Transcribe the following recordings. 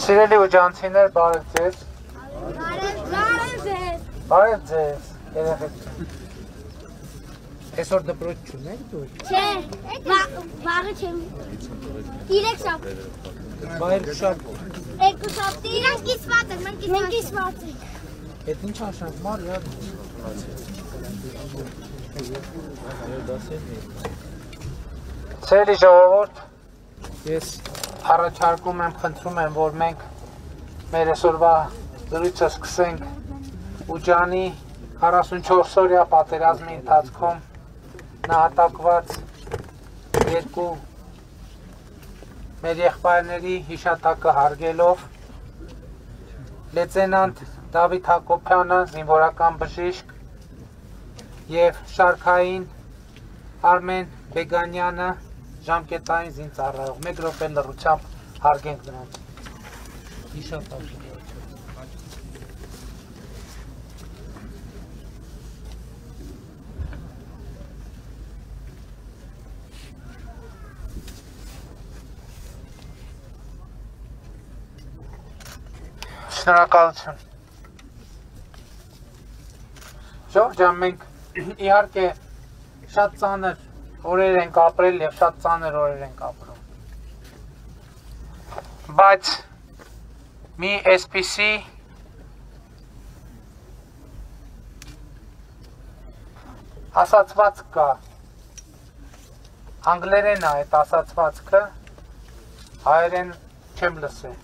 Սիրելի ուջանցիներ, բարև ձեզ։ Բարև ձեզ։ Երեխեք։ Այսօր դպրոց չունեք դուք։ Չէ, վաղը չեմ։ 3 շաբթ։ Բայր շաբթ։ 2 շաբթ։ Իրանք կիսված են, մենք կիսված ենք։ Այդ ինչ արշանք մար յար։ Սիրելի ժողովուրդ, ես առաջարկում եմ, խնդրում եմ, որ մենք մեր այսօրվա զրույցը սկսենք Ուջանի 44-օրյա պատերազմի ընթացքում նահատակված երկու մեր եղբայրների հիշատակը հարգելով լեյտենանտ Դավիթ Հակոբյանը, զինվորական բժիշկ, եւ շարքային Արմեն Բեգանյանը, ժամկետային զինծառայող, մեկ րոպե լռությամբ հարգենք նրանց։ Հիշատակ։ Շնորհակալություն։ Ժողովուրդ ջան, մենք իհարկե շատ ծանր օրեր ենք ապրել եւ շատ ծանր օրեր ենք ապրում։ Բայց մի այսպիսի ասացվածք կա։ Անգլերեն է այդ ասացվածքը, հայերեն չեմ լսել։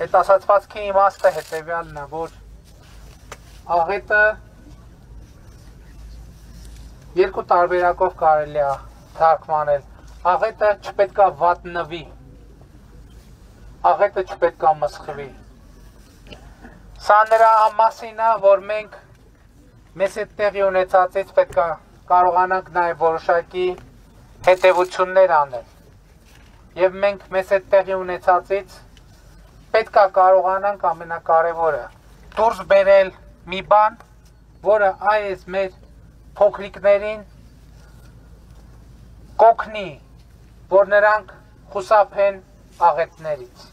Այդ ասացվածքի իմաստը հետևյալն է, որ աղետը երկու տարբերակով կարելի է թարգմանել։ Աղետը չպետքա վատնվի, աղետը չպետքա մսխվի։ Սա նրա մասին է, որ մենք մեզ այդ տեղի ունեցածից պետքա կարողանանք նաև որոշակի հետևություններ անել։ Եվ մենք մեզ այդ տեղի ունեցածից պետքա կարողանանք ամենակարևորը դուրս բերել մի բան, որը այս մեր փոքրիկներին կօգնի, որ նրանք խուսափեն աղետներից։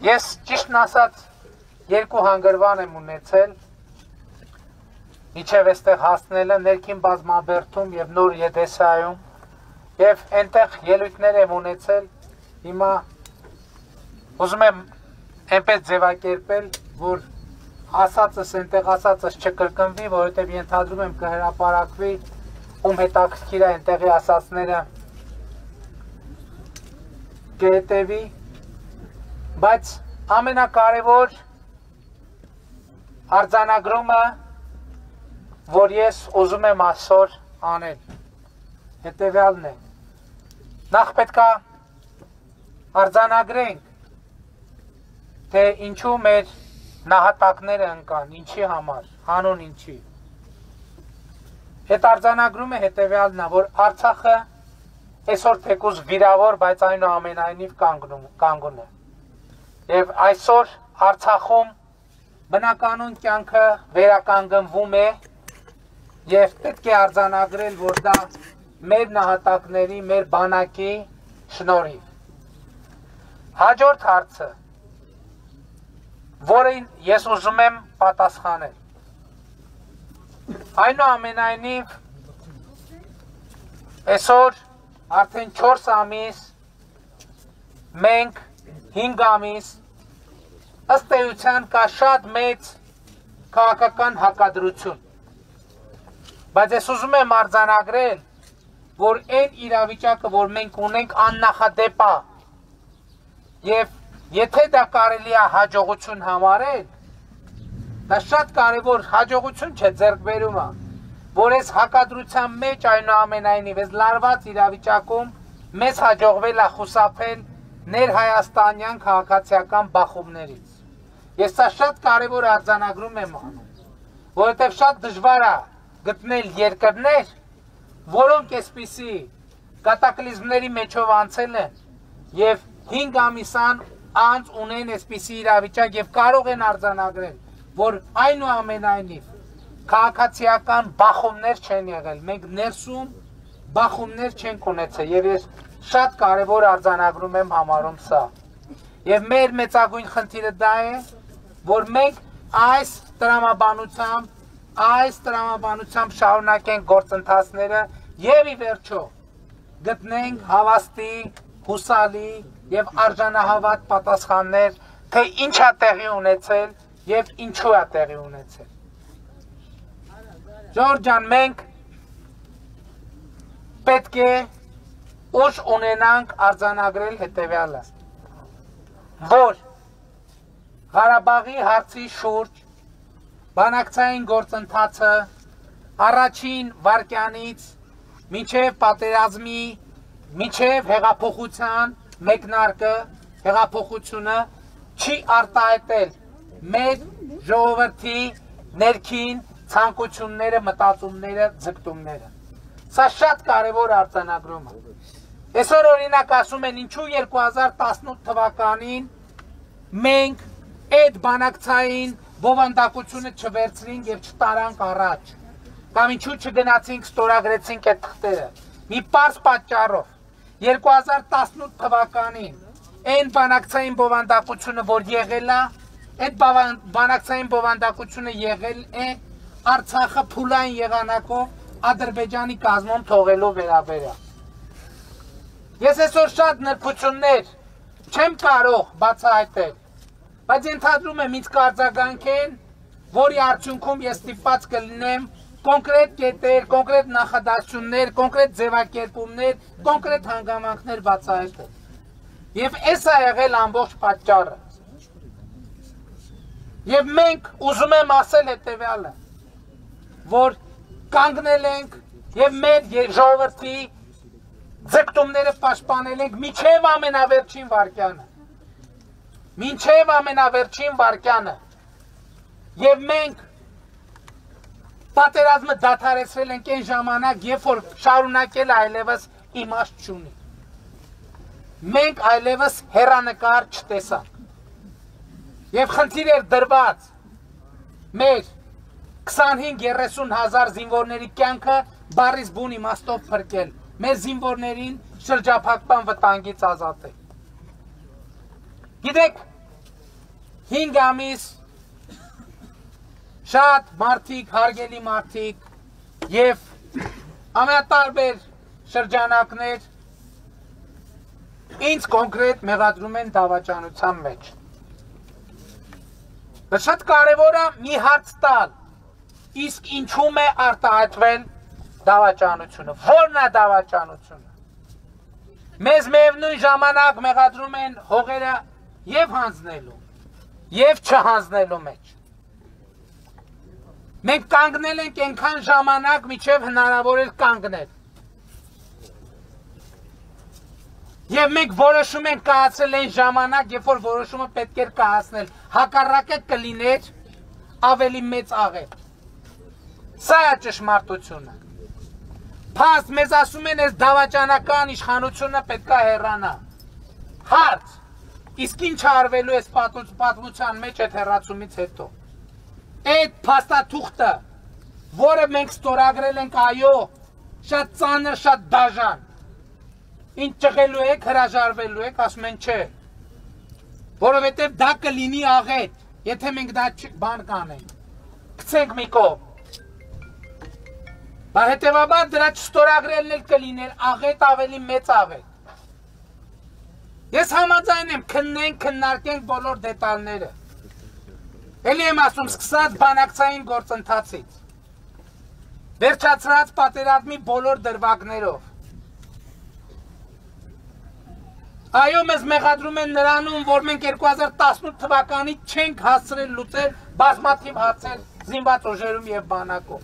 Ես ճիշտն ասած երկու հանգրվան եմ ունեցել մինչև այստեղ հասնելը ներքին բազմաբերդում եւ Նոր Եդեսայում եւ այնտեղ ելույթներ եմ ունեցել, հիմա ուզում եմ այնպես ձևակերպել, որ ասածս այնտեղ ասածս չկրկնվի, որովհետև ենթադրում եմ կհրապարակվի ում հետաքրքիր է այնտեղի ասածները կհետևի, բայց ամենակարևոր արձանագրումը, որ ես ուզում եմ այսօր անել, հետևյալն է։ Նախ պետքա արձանագրենք, թե ինչու մեր նահատակները ընկան, ինչի համար, հանուն ինչի։ Այդ արձանագրումը հետևյալն է, որ Արցախը այսօր թեկուզ վիրավոր, բայց այնուամենայնիվ կանգուն է։ Եվ այսօր Արցախում բնականոն կյանքը վերականգնվում է եւ պետք է արձանագրել, որ դա մեր նահատակների, մեր բանակի շնորհիվ։ Հաջորդ հարցը, որին ես ուզում եմ պատասխանել։ Այնուամենայնիվ այսօր արդեն 4 ամիս մենք 5 ամիս ըստ էության կա շատ մեծ քաղաքական հակադրություն։ Բայց ես ուզում եմ արձանագրել, որ այն իրավիճակը, որ մենք ունենք, աննախադեպ է եւ եթե դա կարելի է հաջողություն համարել, դա շատ կարևոր հաջողություն չէ, ձեռքբերում է, որ այս հակադրության մեջ այնուամենայնիվ այս լարված իրավիճակում մեզ հաջողվել է խուսափել ներհայաստանյան քաղաքացիական բախումներից։ Ես սա շատ կարևոր արձանագրում եմ անում, որովհետև շատ դժվար է գտնել երկրներ, որոնք այսպիսի կատակլիզմների մեջով անցել են եւ 5 ամիս անց ունեն այսպիսի իրավիճակ եւ կարող են արձանագրել, որ այնուամենայնիվ քաղաքացիական բախումներ չեն եղել։ Մենք ներսում բախումներ չենք ունեցել եւ ես շատ կարևոր արձանագրում եմ համարում սա։ Եվ մեր մեծագույն խնդիրը դա է, որ մենք այս տրամաբանությամբ շարունակենք գործընթացները եւ ի վերջո գտնենք հավաստի, հուսալի եւ արժանահավատ պատասխաններ, թե ինչ է տեղի ունեցել եւ ինչու է տեղի ունեցել։ Ժորժ ջան, մենք պետք է ուժ ունենանք արձանագրել հետեւյալը, որ Ղարաբաղի հարցի շուրջ բանակցային գործընթացը առաջին վարքյանից մինչև պատերազմի, մինչև հեղափոխության մեկնարկը, հեղափոխությունը չի արտահայտել մեր ժողովրդի ներքին ցանկությունները, մտածումները, ձգտումները։ Սա շատ կարևոր արձանագրում է։ Այսօր օրինակ ասում են ինչու 2018 թվականին մենք այդ բանակցային բովանդակությունը չվերցրինք եւ չտարանք առաջ, կամ ինչու չգնացինք ստորագրեցինք այդ թղթերը։ Մի պարզ պատճառով 2018 թվականին այն բանակցային բովանդակությունը, որ եղել է, այդ բանակցային բովանդակությունը եղել է Արցախը փուլային եղանակով Ադրբեջանի կազմում թողելով վերաբերյալ։ Ես այսօր շատ նրբություններ չեմ կարող բացահայտել, բայց ենթադրում եմ ինձ կարձագանքեն, որի արդյունքում ես ստիպված կլինեմ կոնկրետ կետեր, կոնկրետ նախադասություններ, կոնկրետ ձևակերպումներ, կոնկրետ հանգամանքներ բացահայտել։ Եվ այս է եղել ամբողջ պատճառը։ Եվ մենք ուզում եմ ասել հետևյալը, որ կանգնել ենք եւ մեր ժողովրդի ձգտումները պաշտպանել ենք մինչև ամենավերջին վարքյանը։ Մինչև ամենավերջին վարքյանը։ Եվ մենք պատերազմը դադարեցրել ենք այն ժամանակ, երբ որ շարունակել այլևս իմաստ չունի։ Մենք այլևս հեռանկար չտեսանք։ Եվ խնդիր էր դրված մեր 25-30 հազար զինվորների կյանքը բառից բուն իմաստով փրկել, մեր զինվորներին շրջափակման վտանգից ազատել։ Գիտեք, 5 ամիս շատ մարդիկ, հարգելի մարդիկ եւ ամենատարբեր շրջանակներ ինձ կոնկրետ մեղադրում են դավաճանության մեջ։ Շատ կարևոր է մի հարց տալ, իսկ ինչու՞մ է արտահայտվել դավաճանությունը, ո՞րն է դավաճանությունը։ Մեզ միևնույն ժամանակ մեղադրում են հողերը եւ հանձնելու, եւ չհանձնելու մեջ։ Մենք կանգնել ենք այնքան ժամանակ, մինչև հնարավոր էր կանգնել։ Եվ մենք որոշում ենք կայացել այն ժամանակ, երբ որ որոշումը պետք էր կայացնել, հակառակը կլիներ ավելի մեծ աղետ։ Սա է ճշմարտությունը։ Փաստ մեզ ասում են, այս դավաճանական իշխանությունը պետք է հեռանա։ Հարց, իսկ ինչ արվելու է պատմության մեջ այդ հեռացումից հետո։ Այդ փաստաթուղթը, որը մենք ստորագրել ենք, այո, շատ ծանր, շատ դաժան։ Ինչ ճղելու եք, հրաժարվելու եք, ասում են չէ։ Որովհետև դա կլինի աղետ, եթե մենք դա բան կանենք։ Գցենք մի կողմ։ Բայց հետևաբար դրա չստորագրելն էլ կլիներ աղետ, ավելի մեծ աղետ։ Ես համաձայն եմ, քննենք, քննարկենք բոլոր դետալները։ Էլի եմ ասում, սկսած բանակցային գործընթացից, վերջացրած պատերազմի բոլոր դրվագներով։ Այո, մեզ մեղադրում են նրանում, որ մենք 2018 թվականից չենք հասցրել լուծել բազմաթիվ հարցեր զինված ուժերում եւ բանակում։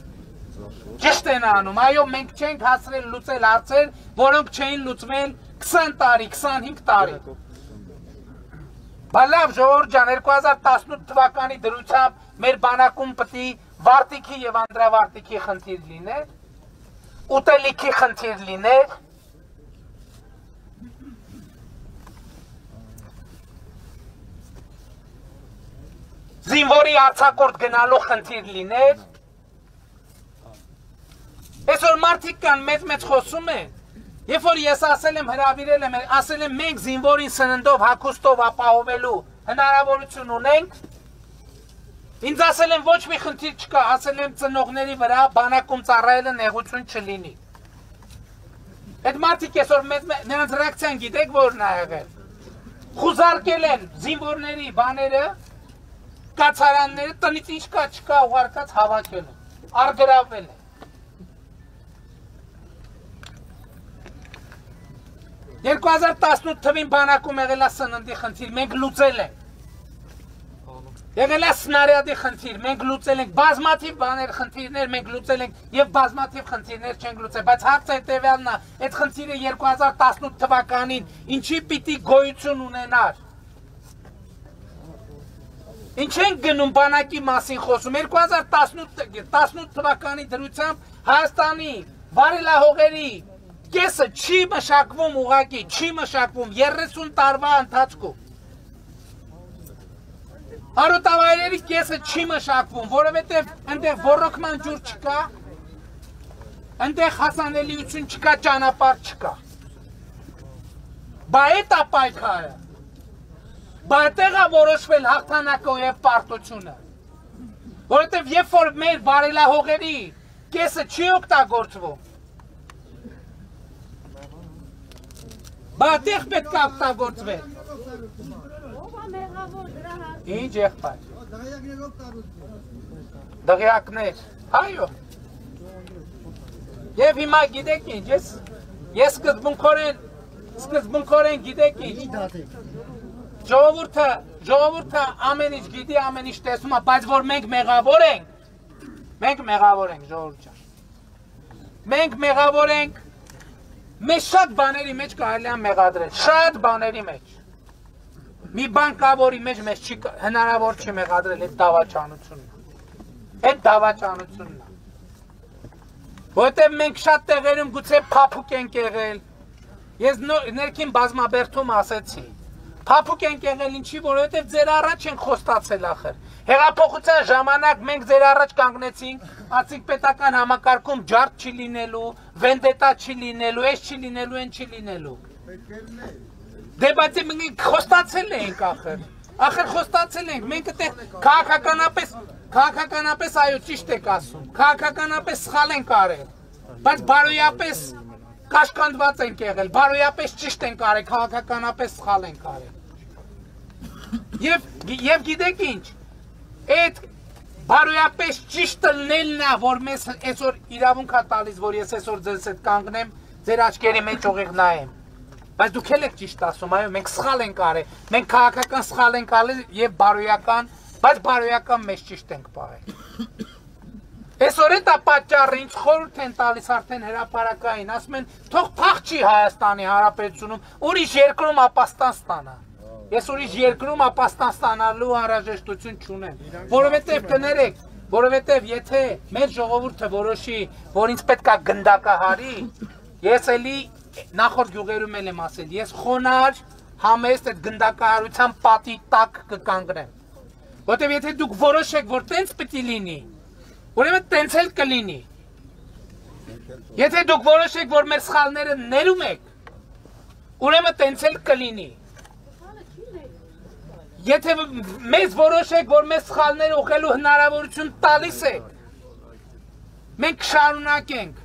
Ճիշտ են անում, այո, մենք չենք հասցրել լուծել հարցեր, որոնք չէին լուծվել 20 տարի, 25 տարի։ Բայց լավ, ժողովուրդ ջան, 2018 թվականի դրությամբ մեր բանակում պետք է վարտիքի եւ անդրավարտիքի խնդիր լիներ, ուտելիքի խնդիր լիներ, զինվորի արձակուրդ գնալու խնդիր լիներ։ Այսօր մարդիկ կան մեծ խոսում են, Երբ որ ես ասել եմ հրավիրել եմ, ասել եմ մենք զինվորին սննդով, հագուստով ապահովելու հնարավորություն ունենք, ինձ ասել եմ ոչ մի խնդիր չկա, ասել եմ ծնողների վրա բանակում ծառայելը նեղություն չլինի։ Այդ մարդիկ այսօր նրանց ռեակցիան գիտեք որն ա եղել։ Խուզարկել են զինվորների բաները, կացարանները, տնից ինչ կա չկա ուղարկած հավաքել են, արգրավել են։ 2018 թվին բանակում եղել է սննդի խնդիր, մենք լուծել ենք։ Եղել է սնարյադի խնդիր, մենք լուծել ենք, բազմաթիվ բաներ, խնդիրներ մենք լուծել ենք եւ բազմաթիվ խնդիրներ չենք լուծել, բայց հարցը հետեւյալն է, այդ խնդիրը 2018 թվականին ինչի պիտի գոյություն ունենար։ Ինչ ենք գնում բանակի մասին խոսում, 2018 թվականի դրությամբ Հայաստանի վարելահողերի կեսը չի մշակվում ուղղակի, չի մշակվում 30 տարվա ընթացքում։ Հարուտավայրերի կեսը չի մշակվում, որովհետև այնտեղ ոռոգման ջուր չկա, այնտեղ հասանելիություն չկա, ճանապարհ չկա։ Բա այդ է պայքարը։ Բա այդտեղ է որոշվել հաղթանակը եւ պարտությունը։ Որովհետև երբ որ մեր վարելահողերի կեսը չի օգտագործվում, բա այդտեղ պետք է օգտագործվել։ Ինչ եղբայր։ Դղյակներ, այո։ Եվ հիմա գիտեք ինչ, ես սկզբունքորեն գիտեք ինչ։ Ժողովուրդը ամեն ինչ գիտի, ամեն ինչ տեսնում է, բայց որ մենք մեղավոր ենք ժողովուրդ ջան։ Մենք մեղավոր ենք, մեզ շատ բաների մեջ կարելի է մեղադրել, շատ բաների մեջ։ Մի բան կա, որի մեջ մեզ հնարավոր չի մեղադրել, այդ դավաճանությունն է։ Որովհետև մենք շատ տեղերում գուցե փափուկ ենք եղել, ես ներքին բազմաբերդում ասեցի, փափուկ ենք եղել ինչի, որովհետև ձեր առաջ ենք խոստացել ախր։ Հեղափոխության ժամանակ մենք ձեր առաջ կանգնեցինք, ասենք պետական համակարգում ջարդ չի լինելու, վենդետա չի լինելու, այս չի լինելու, այն չի լինելու։ Դե բայց մենք խոստացել ենք ախր խոստացել ենք, մենք այդտեղ քաղաքականապես այո ճիշտ եք ասում, քաղաքականապես սխալ ենք արել, բայց բարոյապես կաշկանդված ենք եղել, բարոյապես ճիշտ ենք արել, քաղաքականապես սխալ ենք արել։ Եվ գիտեք ինչ, այդ բարոյապես ճիշտը լինելն է, որ մեզ այսօր իրավունք է տալիս, որ ես այսօր ձեզ հետ կանգնեմ, ձեր աչքերի մեջ ուղիղ նայեմ։ Բայց դուք էլ եք ճիշտ ասում, այո, մենք սխալ ենք արել, մենք քաղաքական սխալ ենք արել եւ բարոյական, բայց բարոյական մեջ ճիշտ ենք պահել։ Այսօր այդ է պատճառը, ինչ խորհուրդ են տալիս արդեն հրապարակային, ասում են, թող փախչի Հայաստանի Հանրապետությունում, ուրիշ երկրում ապաստան ստանա։ Ես ուրիշ երկրում ապաստան ստանալու անհրաժեշտություն չունեմ, որովհետև կներեք, որովհետև եթե մեր ժողովուրդը որոշի, որ ինձ պետք է գնդակահարի, ես էլի նախորդ գյուղերում էլ եմ ասել, ես խոնար համեստ այդ գնդակահարության պատի տակ կկանգնեմ։ Որտեւ եթե դուք որոշեք, որ տենց պիտի լինի, ուրեմն տենց էլ կլինի։ Եթե դուք որոշեք, որ մեր սխալները ներում եք, ուրեմն տենց էլ կլինի։ Եթե մեզ որոշեք, որ մեզ սխալները ուղղելու հնարավորություն տալիս եք, մենք կշարունակենք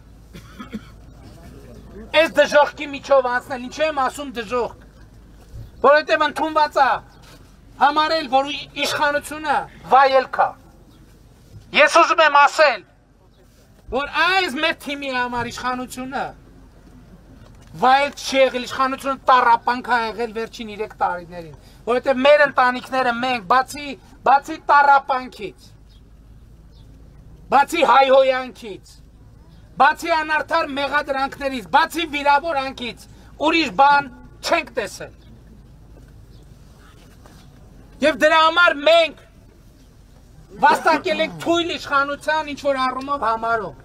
այս դժոխքի միջով անցնել, ինչ եմ ասում դժոխք, որովհետև ընդունված է համարել, որ իշխանությունը վայելք է։ Ես ուզում եմ ասել, որ այս մեր թիմի համար իշխանությունը վայելք չի եղել, իշխանությունը տառապանք է եղել վերջին 3 տարիներին, որովհետև մեր ընտանիքները մենք բացի տառապանքից, բացի հայհոյանքից, բացի անարդար մեղադրանքներից, բացի վիրավորանքից, ուրիշ բան չենք տեսել։ Եվ դրա համար մենք վաստակել ենք թույլ իշխանության ինչ-որ առումով համարում։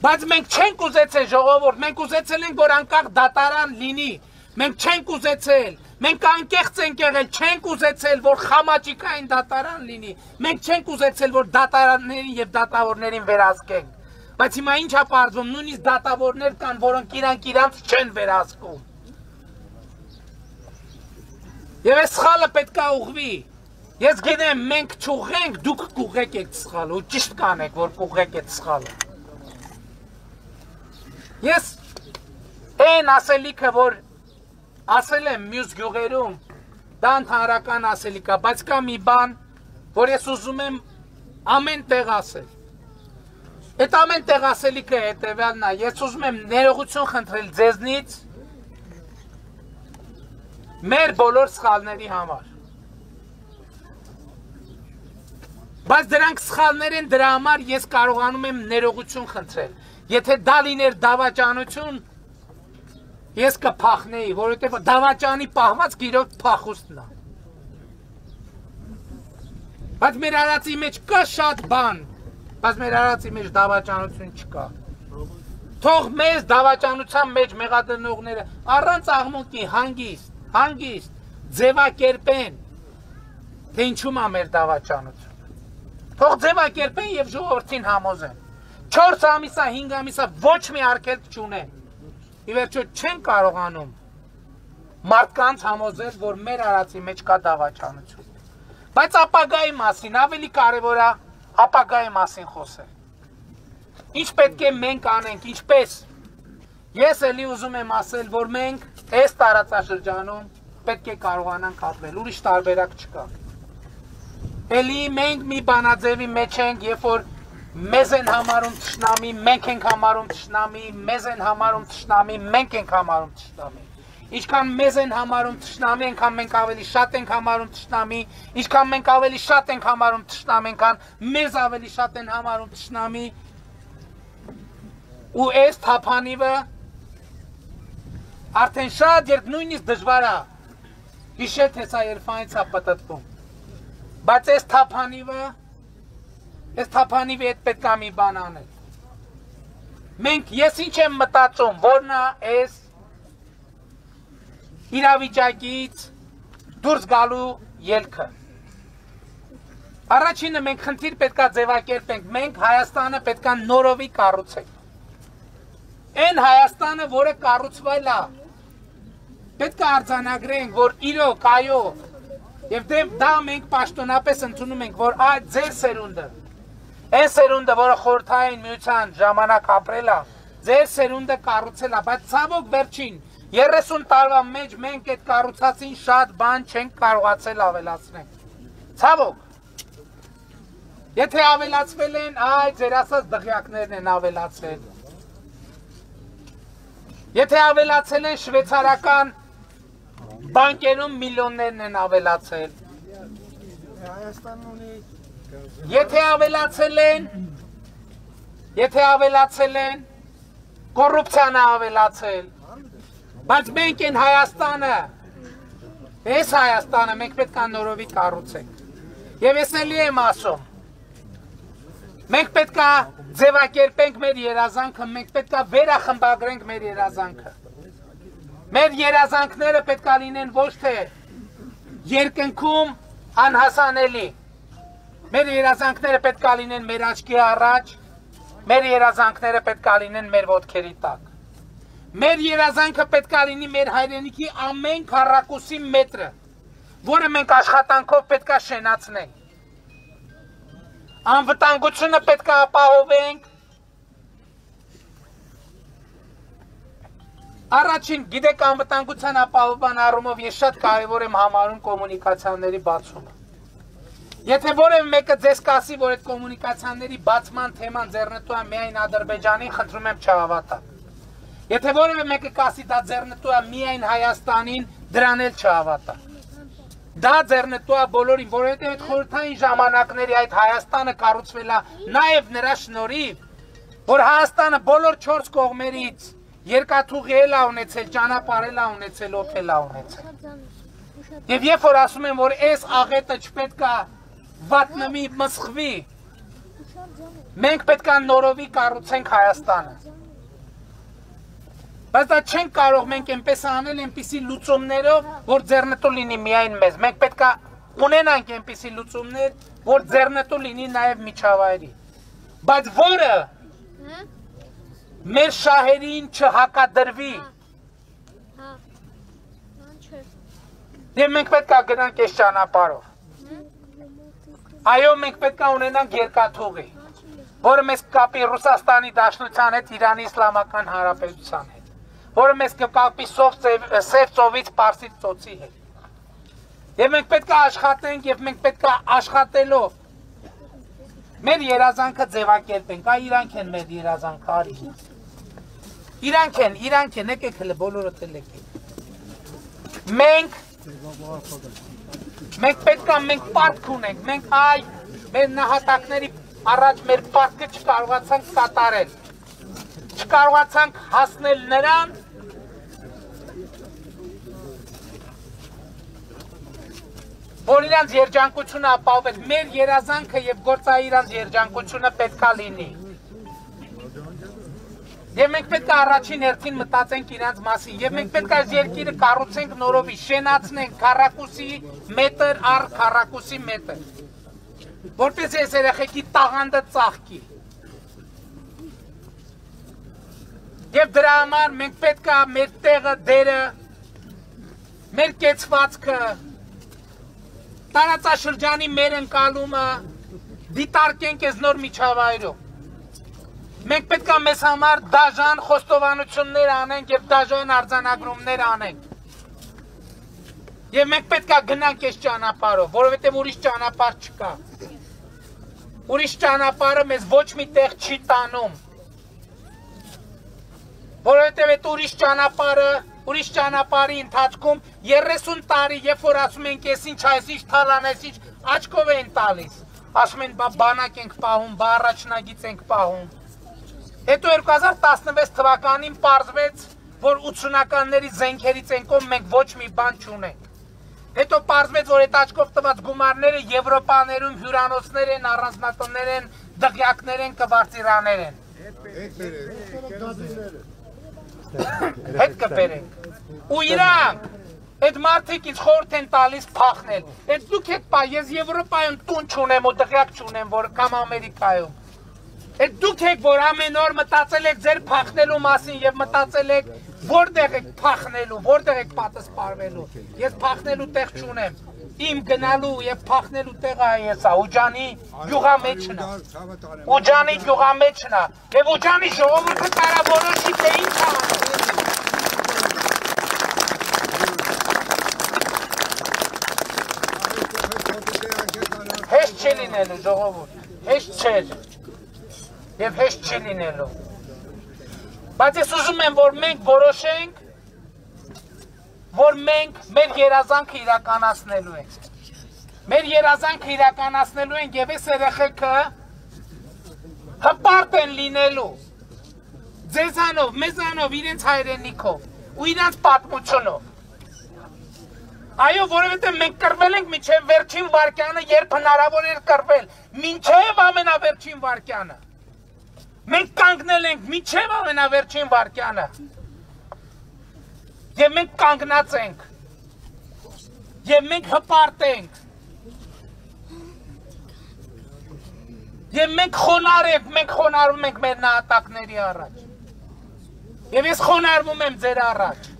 Բայց մենք չենք ուզեցել ժողովուրդ, մենք ուզեցել ենք, որ անկախ դատարան լինի, մենք չենք ուզեցել, մենք անկեղծ ենք եղել, չենք ուզեցել, որ խամաճիկային դատարան լինի, մենք չենք ուզեցել, որ դատարաններին և դատավորներին վերահսկենք, Բայց հիմա ինչ է պարզվում, նույնիսկ դատավորներ կան, որոնք իրանք չեն վերահսկում։ Եվ այս սխալը պետք է ուղղվի։ Ես գիտեմ, մենք չուղղենք, դուք կուղղեք այդ սխալը, ու ճիշտ կանեք, որ կուղղեք այդ սխալը։ Ես այն ասելիքը, որ ասել եմ մյուս գյուղերում, դա ընդհանրական ասելիք է, բայց կա մի բան, որ ես ուզում եմ ամեն տեղ ասել։ Այդ ամեն տեղ ասելիքը հետևյալն է, ես ուզում եմ ներողություն խնդրել ձեզնից մեր բոլոր սխալների համար։ Բայց դրանք սխալներ են, դրա համար ես կարողանում եմ ներողություն խնդրել։ Եթե դա լիներ դավաճանություն, ես կփախնեի, որովհետև դավաճանի պահվածք իրոք փախուստն է։ Բայց մեր արածի մեջ կա շատ բան, բայց մեր արածի մեջ դավաճանություն չկա։ Թող մեզ դավաճանության մեջ մեղադրնողները առանց աղմուկի հանգիստ ձևակերպեն, թե ինչու՞մ է մեր դավաճանությունը։ Թող ձևակերպեն եւ ժողովրդին համոզեն։ 4 ամիսա, 5 ամիսա ոչ մի արգելք չունեն։ Ի վերջո չեն կարողանում մարդկանց համոզել, որ մեր արածի մեջ կա դավաճանություն։ Բայց ապագայի մասին ավելի կարևոր է ապագայի մասին խոսել։ Ինչ պետք է մենք անենք, ինչպես։ Ես էլի ուզում եմ ասել, որ մենք այս տարածաշրջանում պետք է կարողանանք ապրել, ուրիշ տարբերակ չկա։ Էլի մենք մի բանաձևի մեջ ենք, երբ որ մեզ են համարում թշնամի, մենք ենք համարում թշնամի, մեզ են համարում թշնամի, մենք ենք համարում թշնամի։ Ինչքան մեզ են համարում թշնամի, այնքան մենք ավելի շատ ենք համարում թշնամի, ինչքան մենք ավելի շատ ենք համարում թշնամի, այնքան մեզ ավելի շատ են համարում թշնամի։ Ու այս թափանիվը արդեն շատ երբ նույնիսկ դժվար է հիշել, թե սա երբանից է պտտվում։ Բայց այս թափանիվի հետ պետք է մի բան անել։ Մենք ես ինչ եմ մտածում, որն է այս իրավիճակից դուրս գալու ելքը։ Առաջինը մենք խնդիր պետք է ձևակերպենք, մենք Հայաստանը պետք է նորովի կառուցենք։ Այն Հայաստանը, որը կառուցվել է, պետք է արձանագրենք, որ իրոք, այո, եւ դա մենք պաշտոնապես ընդունում ենք, որ այդ ձեր սերունդը, այն սերունդը, որը խորհրդային միության ժամանակ ապրել է, ձեր սերունդը կառուցել է, բայց ցավոք վերջին 30 տարվա մեջ մենք այդ կառուցածին շատ բան չենք կարողացել ավելացնել։ Ցավոք։ Եթե ավելացվել են, ձեր ասած դղյակներն են ավելացել։ Եթե ավելացել են շվեյցարական բանկերում միլիոններն են ավելացել։ Եթե ավելացել են, կոռուպցիան է ավելացել։ Բայց մենք են Հայաստանը, այս Հայաստանը մենք պետք է նորովի կառուցենք։ Եվ ես էլի եմ ասում, մենք պետք է ձևակերպենք մեր երազանքը, մենք պետք է վերախմբագրենք մեր երազանքը։ Մեր երազանքները պետք է լինեն ոչ թե երկնքում անհասանելի։ Մեր երազանքները պետք է լինեն մեր աչքի առաջ, մեր երազանքները պետք է լինեն մեր ոտքերի տակ։ Մեր երազանքը պետք է լինի մեր հայրենիքի ամեն քառակուսի մետրը, որը մենք աշխատանքով պետք է շենացնենք։ Անվտանգությունը պետք է ապահովենք։ Առաջին, գիտեք, անվտանգության ապահովման առումով ես շատ կարևոր եմ համարում կոմունիկացիաների բացումը։ Եթե որևէ մեկը ձեզ կասի, որ այդ կոմունիկացիաների բացման թեման ձեռնտու է միայն Ադրբեջանին, խնդրում եմ չհավատալ։ Եթե որևէ մեկը կասի դա ձեռնտու է միայն Հայաստանին, դրան էլ չհավատա։ Դա ձեռնտու է բոլորին, որովհետև այդ խորհրդային ժամանակների այդ Հայաստանը կառուցվել է նաև նրա շնորհիվ, որ Հայաստանը բոլոր 4 կողմերից երկաթուղի էլ է ունեցել, ճանապարհ էլ է ունեցել, օդել է ունեցել։ Եվ երբ որ ասում են, որ այս աղետը չպետք է վատնվի, մսխվի, մենք պետք է նորովի կառուցենք Հայաստանը։ Բայց դա չենք կարող մենք այնպես անել, այնպիսի լուծումներով, որ ձեռնտու լինի միայն մեզ։ Մենք պետք է ունենանք այնպիսի լուծումներ, որ ձեռնտու լինի նաև միջավայրի։ Բայց որը մեր շահերին չհակադրվի։ Եվ մենք պետք է գնանք այս ճանապարհով։ Այո, մենք պետք է ունենանք երկաթուղի, որը մեզ կապի Ռուսաստանի Դաշնության հետ, Իրանի Իսլամական Հանրապետության հետ, որը մեզ կկապի Սև ծովից Պարսից ծոցի հետ։ Եվ մենք պետք է աշխատենք, եւ մենք պետք է աշխատելով մեր երազանքը ձևակերպենք, այ իրանք են մեր երազանքը, արի։ Իրանք են, եկեք հələ բոլորդ եկեք։ Մենք պետք է մենք պարտք ունենք, մենք այ մեր նահատակների առաջ մեր պարտքը չկարողացանք կատարել, չկարողացանք հասնել նրան, որ իրանց երջանկությունը ապահովել, մեր երազանքը եւ գործայի իրանց երջանկությունը պետք է լինի։ Եվ մենք պետք է առաջին հերթին մտածենք իրանց մասին, եւ մենք պետք է այս երկիրը կառուցենք նորովի, շենացնենք քառակուսի մետր առ քառակուսի մետր, որպես այս երեխեքի տաղանդը ծաղկի։ Եվ դրա համար մենք պետք է մեր տեղը, դերը, մեր կեցվածքը, տարածաշրջանի մեր ընկալումը դիտարկենք այս նոր միջավայրում։ Մենք պետք է մեզ համար դաժան խոստովանություններ անենք եւ դաժան արձանագրումներ անենք։ Եվ մենք պետք է գնանք այս ճանապարհով, որովհետեւ ուրիշ ճանապարհ չկա։ Ուրիշ ճանապարհը մեզ ոչ մի տեղ չի տանում։ Որովհետեւ այդ ուրիշ ճանապարհի ընթացքում 30 տարի, երբ որ ասում ենք ես ինչ այս ինչ թալան այս ինչ աչքով են տալիս, ասում են բանակ ենք պահում, առաջնագիծ ենք պահում։ Հետո 2016 թվականին պարզվեց, որ 80-ականների զենքերից ենքով մենք ոչ մի բան չունենք։ Հետո պարզվեց, որ այդ աչքով տված գումարները Եվրոպաներում հյուրանոցներ են, առանձնատներ են, դղյակներ են, կվարտիրաներ են։ Հետ կբերենք։ Ու իրանք, այդ մարդիկ ինձ խորհուրդ են տալիս փախնել։ Այդ դուք եք պա, ես Եվրոպայում տուն չունեմ ու դղյակ չունեմ, որ կամ Ամերիկայում։ Այդ դուք եք, որ ամեն օր մտածել եք ձեր փախնելու մասին եւ մտածել եք որտեղ եք փախնելու, որտեղ եք պատասպարվելու։ Ես փախնելու տեղ չունեմ։ Իմ գնալու եւ փախնելու տեղը այս է, Ուջանի գյուղա մեջն է։ Ուջանի գյուղա մեջն է։ Եվ Ուջանի ժողովուրդը կարա որոշի թե ինչ անի։ Հեշտ չի լինելու ժողովուրդ, հեշտ չէր և հեշտ չի լինելու, բայց ես ուզում եմ, որ մենք որոշենք, որ մենք մեր երազանքը իրականացնելու ենք, մեր երազանքը իրականացնելու ենք և այս երեխեքը հպարտ են լինելու, ձեզանով, մեզանով, իրենց հայրենիքով ու իրենց պատմությունով։ Այո, որովհետև մենք կռվել ենք մինչև վերջին վարկյանը, երբ հնարավոր էր կռվել, մինչև ամենավերջին վարկյանը։ Մենք կանգնել ենք մինչև ամենավերջին վարկյանը։ Եվ մենք կանգնած ենք։ Եվ մենք հպարտ ենք։ Եվ մենք խոնար ենք, մենք խոնարհվում ենք մեր նահատակների առաջ։ Եվ ես խոնարհվում եմ ձեր առաջ։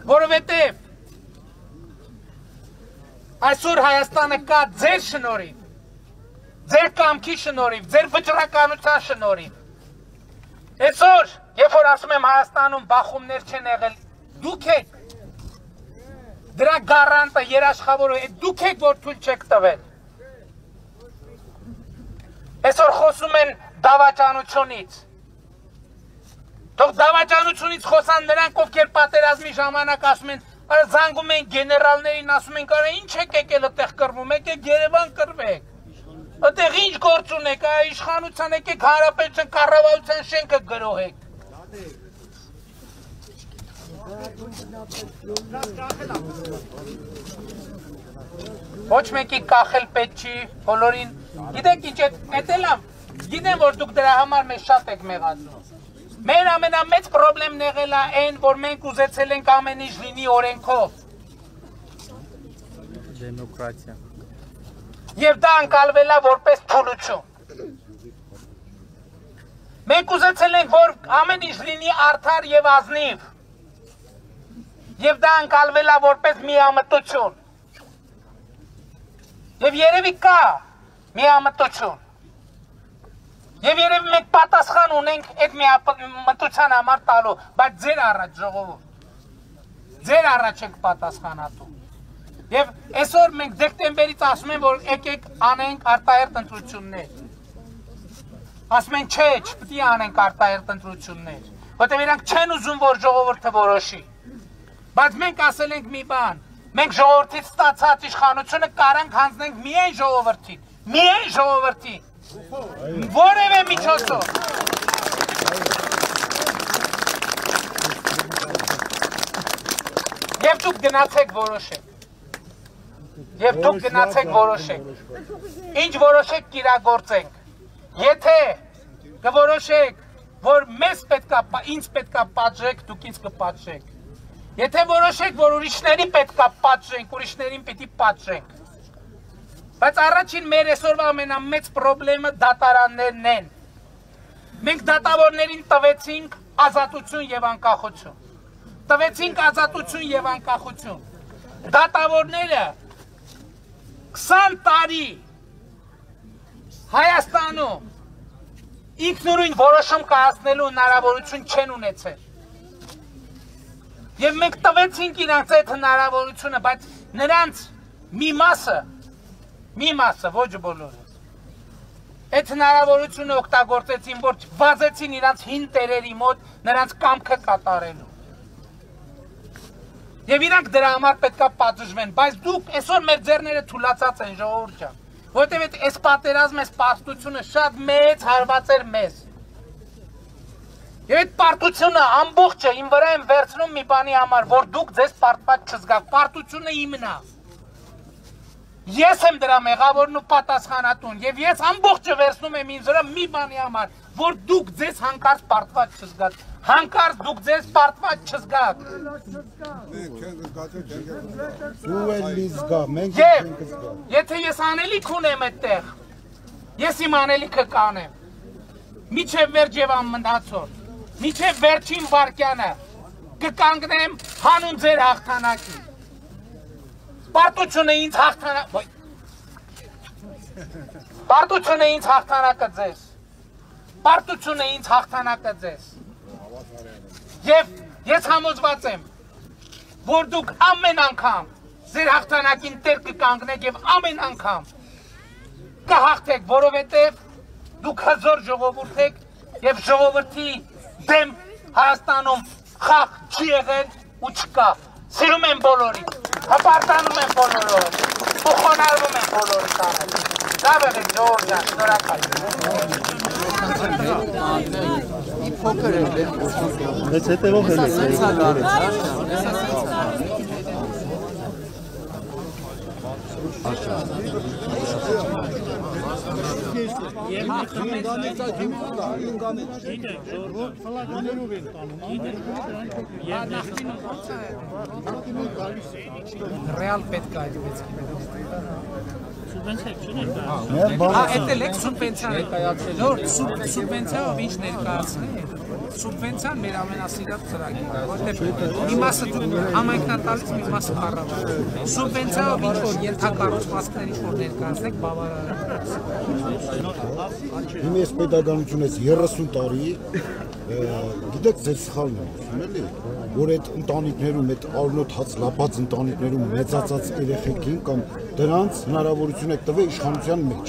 Որովհետև այսօր Հայաստանը կա ձեր շնորհիվ, ձեր կամքի շնորհիվ, ձեր վճռականության շնորհիվ։ Այսօր, երբ որ ասում եմ Հայաստանում բախումներ չեն եղել, դուք եք դրա գարանտը, երաշխավորը, դուք եք, որ թույլ չեք տվել։ Այսօր խոսում են դավաճանությունից։ Թող դավաճանությունից խոսան նրանք, ովքեր պատերազմի ժամանակ ասում են, զանգում են գեներալներին, ասում են, կարա ինչ եք եկել այդտեղ կռվում, եկեք Երևան կռվեք։ Այդտեղ ինչ գործ ունեք, իշխանության եկեք հանրապետության կառավարության շենքը գրոհեք։ Ոչ մեկի կախել պետք չի, բոլորին, գիտեք ինչ էդ եմ, գիտեմ, որ դուք դրա համար մեզ շատ եք մեղադրում։ Մեր ամենամեծ պրոբլեմն եղել է այն, որ մենք ուզեցել ենք ամեն ինչ լինի օրենքով։ Դեմոկրատիա։ Եվ դա ընկալվել է որպես թուլություն։ Մենք ուզեցել ենք, որ ամեն ինչ լինի արդար եւ ազնիվ։ Եվ դա անցալվել է որպես միամտություն։ Եվ երևի կա միամտություն։ Եվ երևի մենք պատասխան ունենք այդ միամտության համար տալու, բայց ձեր առաջ ժողովուրդ։ Ձեր առաջ եք պատասխանատու։ Եվ այսօր մենք դեկտեմբերից ասում ենք, որ եկեք անենք արտահերթ ընտրություններ։ Ասում են չէ, չպետք է անենք արտահերթ ընտրություններ, որտեղ իրանք չեն ուզում, որ ժողովուրդը որոշի։ Բայց մենք ասել ենք մի բան, մենք ժողովրդից ստացած իշխանությունը կարանք հանձնենք միայն ժողովրդին, որևէ միջոցով։ Եվ դուք գնացեք որոշեք։ Ինչ որոշեք կիրագործենք։ Եթե կորոշեք, որ ինձ պետքա պատժեք, դուք ինձ կպատժեք։ Եթե որոշեք, որ ուրիշներին պետքա պատժենք, ուրիշներին պիտի պատժենք։ Բայց առաջին մեր այսօրվա ամենամեծ պրոբլեմը դատարաններն են։ Մենք դատավորներին տվեցինք ազատություն եւ անկախություն։ Դատավորները 20 տարի Հայաստանում ինքնուրույն որոշում կայացնելու հնարավորություն չեն ունեցել։ Եվ մենք տվեցինք իրանց այդ հնարավորությունը, բայց նրանց մի մասը, ոչ բոլորը, այդ հնարավորությունը օգտագործեցին, որ վազեցին իրանց հին տերերի մոտ նրանց կամքը կատարելու։ Եվ իրանք դրա համար պետքա պատժվեն, բայց դուք այսօր մեր ձեռները թուլացած են ժողովուրդ ջան, որտեղ այս պատերազմը, այս պարտությունը շատ մեծ հարված էր մեզ։ Եվ այդ պարտությունը ամբողջը իմ վրա եմ վերցնում մի բանի համար, որ դուք ձեզ պարտված չզգաք, պարտությունը իմն է։ Ես եմ դրա մեղավորն ու պատասխանատուն, եւ ես ամբողջը վերցնում եմ ինձ վրա մի բանի համար, որ դուք ձեզ հանկարծ պարտված չզգաք, հանկարծ դուք ձեզ պարտված չզգաք։ Դու էլ զգա, մենք ենք զգա։ Եթե ես անելիք ունեմ այդտեղ, ես իմ անելիքը կանեմ։ Միջև վերջ եւ ամնացորդ, միջև վերջին վարկյանը կկանգնեմ հանուն ձեր հաղթանակին։ Պարտությունը ինձ հաղթանակը ձեզ։ Եվ ես համոզված եմ, որ դուք ամեն անգամ ձեր հաղթանակին տեր կկանգնեք եւ ամեն անգամ կհաղթեք, որովհետեւ դուք հզոր ժողովուրդ եք եւ ժողովրդի դեմ Հայաստանում խաղ չի եղել ու չկա։ Սիրում եմ բոլորին, հպարտանում եմ բոլորով, ու խոնարհվում եմ բոլորի տանը։ Լավ եղեք ժողովուրդ ջան, շնորհակալ եմ։ Մեծ հետևող էլ Ռեալ պետք է այդպես Էտել եք սուբվենցիան ներկայացել, սուբվենցիայով ինչ ներկայացնել, սուբվենցիան մեր ամենասիրած ծրագիրն է, որտեղ մի մասը համայնքն տալիս, մի մասը կառավարում։ Սուբվենցիայով ինչ որ ենթակառուցվածքներ ինչ որ ներկայացնեք, բավարար է։ Իմ ես պետականություն ես 30 տարի, գիտեք ձեր սխալն է, էլի, որ այդ ընտանիքներում, այդ արնոթ հաց լապած ընտանիքներում մեծացած երեխեքին կամ դրանց հնարավորություն եք տվել իշխանության մեջ։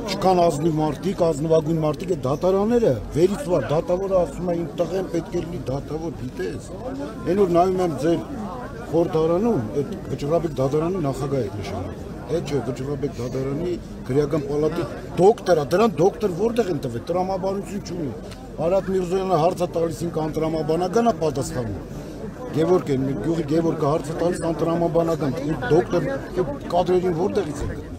Չկան ազնիվ մարդիկ, ազնվագույն մարդիկ, այդ դատարանները վերից վար, դատավորը ասում է իմ տղեն պետք է լինի դատավոր, գիտես։ Այն որ նայում եմ ձեր խորհրդարանում, այդ Վճռաբեկ դատարանի նախագահ եք նշանակում։ Այդ չէ, Վճռաբեկ դատարանի քրեական պալատի դոկտորա, դրան դոկտոր որտեղ են տվել, տրամաբանություն չունի։ Արադ Միրզոյանը հարցը տալիս ինքան տրամաբանական է պատասխանում։ Գևորգ են, գյուղի Գևորգը հարցը տալիս տրամաբանական, դոկտոր կադրերին որտեղից են գտնում։